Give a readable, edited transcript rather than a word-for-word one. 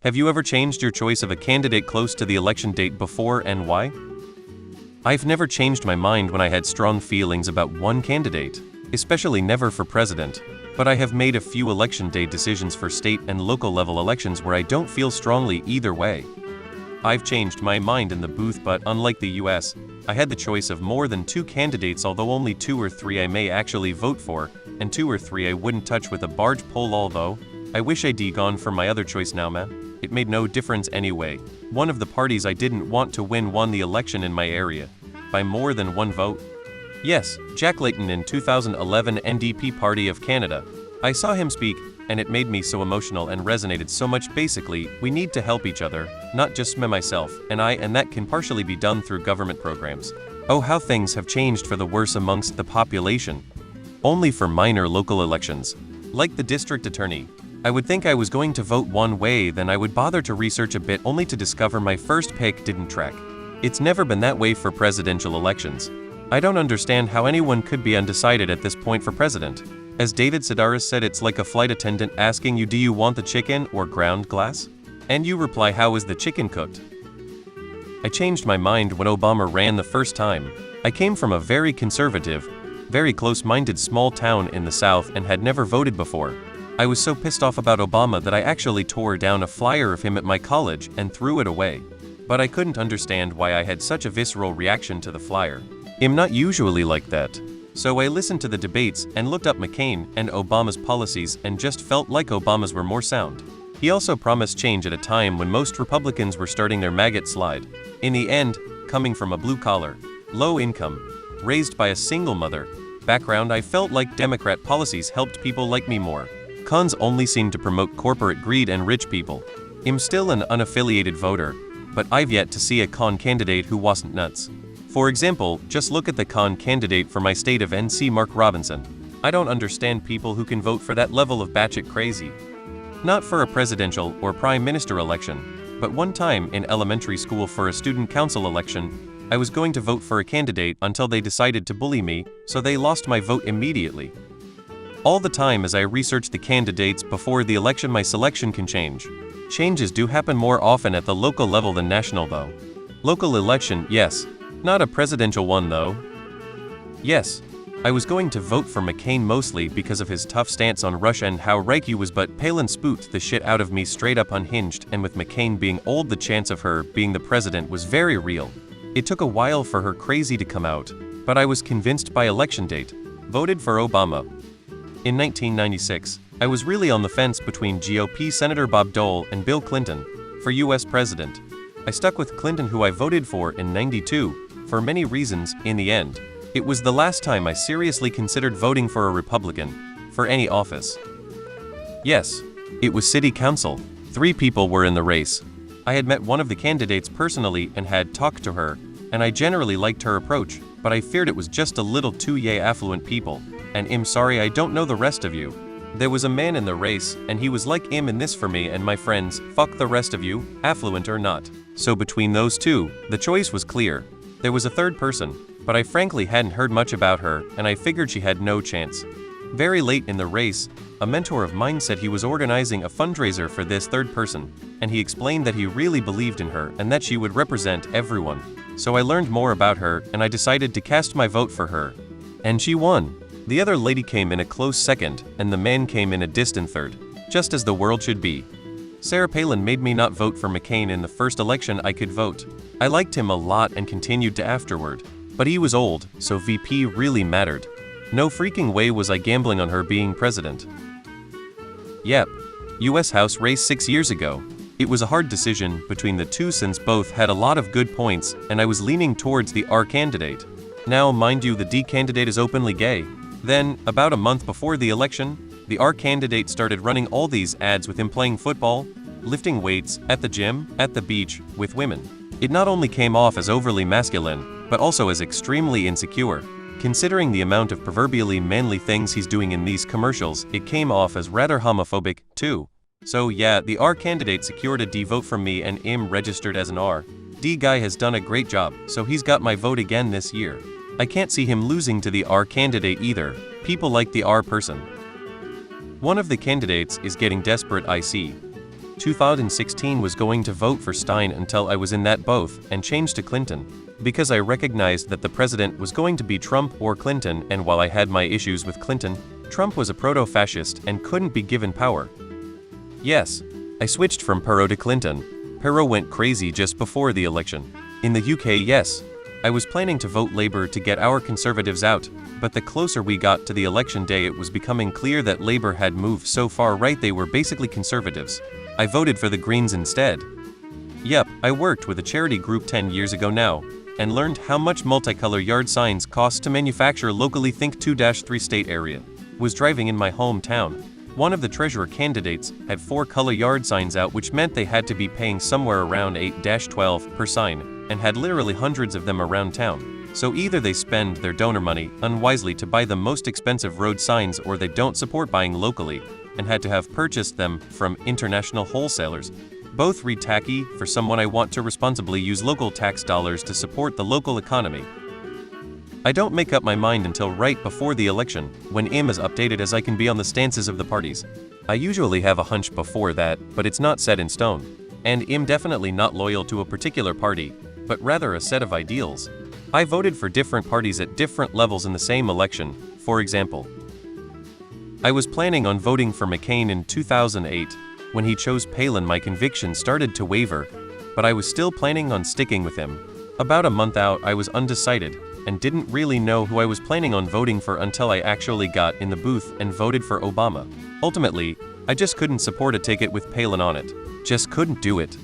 Have you ever changed your choice of a candidate close to the election date before, and why? I've never changed my mind when I had strong feelings about one candidate, especially never for president, but I have made a few election day decisions for state and local level elections where I don't feel strongly either way. I've changed my mind in the booth, but unlike the US, I had the choice of more than two candidates, although only 2 or 3 I may actually vote for, and 2 or 3 I wouldn't touch with a barge pole, although I wish I'd gone for my other choice now, man. It made no difference anyway. One of the parties I didn't want to win won the election in my area, by more than one vote. Yes, Jack Layton in 2011 NDP Party of Canada. I saw him speak, and it made me so emotional and resonated so much. Basically, we need to help each other, not just me, myself, and I, and that can partially be done through government programs. Oh, how things have changed for the worse amongst the population. Only for minor local elections, like the district attorney, I would think I was going to vote one way, then I would bother to research a bit only to discover my first pick didn't track. It's never been that way for presidential elections. I don't understand how anyone could be undecided at this point for president. As David Sedaris said, it's like a flight attendant asking you, do you want the chicken or ground glass? And you reply, how is the chicken cooked? I changed my mind when Obama ran the first time. I came from a very conservative, very close-minded small town in the South and had never voted before. I was so pissed off about Obama that I actually tore down a flyer of him at my college and threw it away. But I couldn't understand why I had such a visceral reaction to the flyer. I'm not usually like that. So I listened to the debates and looked up McCain and Obama's policies and just felt like Obama's were more sound. He also promised change at a time when most Republicans were starting their maggot slide. In the end, coming from a blue-collar, low-income, raised by a single mother background, I felt like Democrat policies helped people like me more. Cons only seem to promote corporate greed and rich people. I'm still an unaffiliated voter, but I've yet to see a con candidate who wasn't nuts. For example, just look at the con candidate for my state of NC, Mark Robinson. I don't understand people who can vote for that level of batshit crazy. Not for a presidential or prime minister election, but one time in elementary school for a student council election, I was going to vote for a candidate until they decided to bully me, so they lost my vote immediately. All the time as I research the candidates before the election, my selection can change. Changes do happen more often at the local level than national though. Local election, yes. Not a presidential one though. Yes, I was going to vote for McCain mostly because of his tough stance on Russia and how right he was, but Palin spooked the shit out of me straight up unhinged, and with McCain being old, the chance of her being the president was very real. It took a while for her crazy to come out, but I was convinced by election date. Voted for Obama. In 1996, I was really on the fence between GOP Senator Bob Dole and Bill Clinton for US President. I stuck with Clinton, who I voted for in '92, for many reasons. In the end, it was the last time I seriously considered voting for a Republican for any office. Yes, it was city council. 3 people were in the race. I had met one of the candidates personally and had talked to her, and I generally liked her approach, but I feared it was just a little too affluent people. And I'm sorry, I don't know the rest of you. There was a man in the race, and he was like, in this for me and my friends, fuck the rest of you, affluent or not. So between those two, the choice was clear. There was a third person, but I frankly hadn't heard much about her, and I figured she had no chance. Very late in the race, a mentor of mine said he was organizing a fundraiser for this third person, and he explained that he really believed in her and that she would represent everyone. So I learned more about her, and I decided to cast my vote for her. And she won. The other lady came in a close second, and the man came in a distant third, just as the world should be. Sarah Palin made me not vote for McCain in the first election I could vote. I liked him a lot and continued to afterward. But he was old, so VP really mattered. No freaking way was I gambling on her being president. Yep. US House race 6 years ago. It was a hard decision between the two since both had a lot of good points, and I was leaning towards the R candidate. Now, mind you, the D candidate is openly gay. Then, about a month before the election, the R candidate started running all these ads with him playing football, lifting weights, at the gym, at the beach, with women. It not only came off as overly masculine, but also as extremely insecure. Considering the amount of proverbially manly things he's doing in these commercials, it came off as rather homophobic, too. So yeah, the R candidate secured a D vote from me and I'm registered as an R. D guy has done a great job, so he's got my vote again this year. I can't see him losing to the R candidate either. People like the R person. One of the candidates is getting desperate, I see. 2016 was going to vote for Stein until I was in that both and changed to Clinton, because I recognized that the president was going to be Trump or Clinton, and while I had my issues with Clinton, Trump was a proto-fascist and couldn't be given power. Yes, I switched from Perot to Clinton. Perot went crazy just before the election. In the UK, yes, I was planning to vote Labour to get our Conservatives out, but the closer we got to the election day it was becoming clear that Labour had moved so far right they were basically Conservatives. I voted for the Greens instead. Yep, I worked with a charity group 10 years ago now, and learned how much multicolor yard signs cost to manufacture locally. Think 2-3 state area. Was driving in my hometown. One of the treasurer candidates had 4 color yard signs out, which meant they had to be paying somewhere around 8-12 per sign, and had literally hundreds of them around town. So either they spend their donor money unwisely to buy the most expensive road signs, or they don't support buying locally and had to have purchased them from international wholesalers. Both read tacky for someone. I want to responsibly use local tax dollars to support the local economy. I don't make up my mind until right before the election, when I'm as updated as I can be on the stances of the parties. I usually have a hunch before that, but it's not set in stone. And I'm definitely not loyal to a particular party, but rather a set of ideals. I voted for different parties at different levels in the same election. For example, I was planning on voting for McCain in 2008. When he chose Palin, my conviction started to waver, but I was still planning on sticking with him. About a month out, I was undecided and didn't really know who I was planning on voting for until I actually got in the booth and voted for Obama. Ultimately, I just couldn't support a ticket with Palin on it. Just couldn't do it.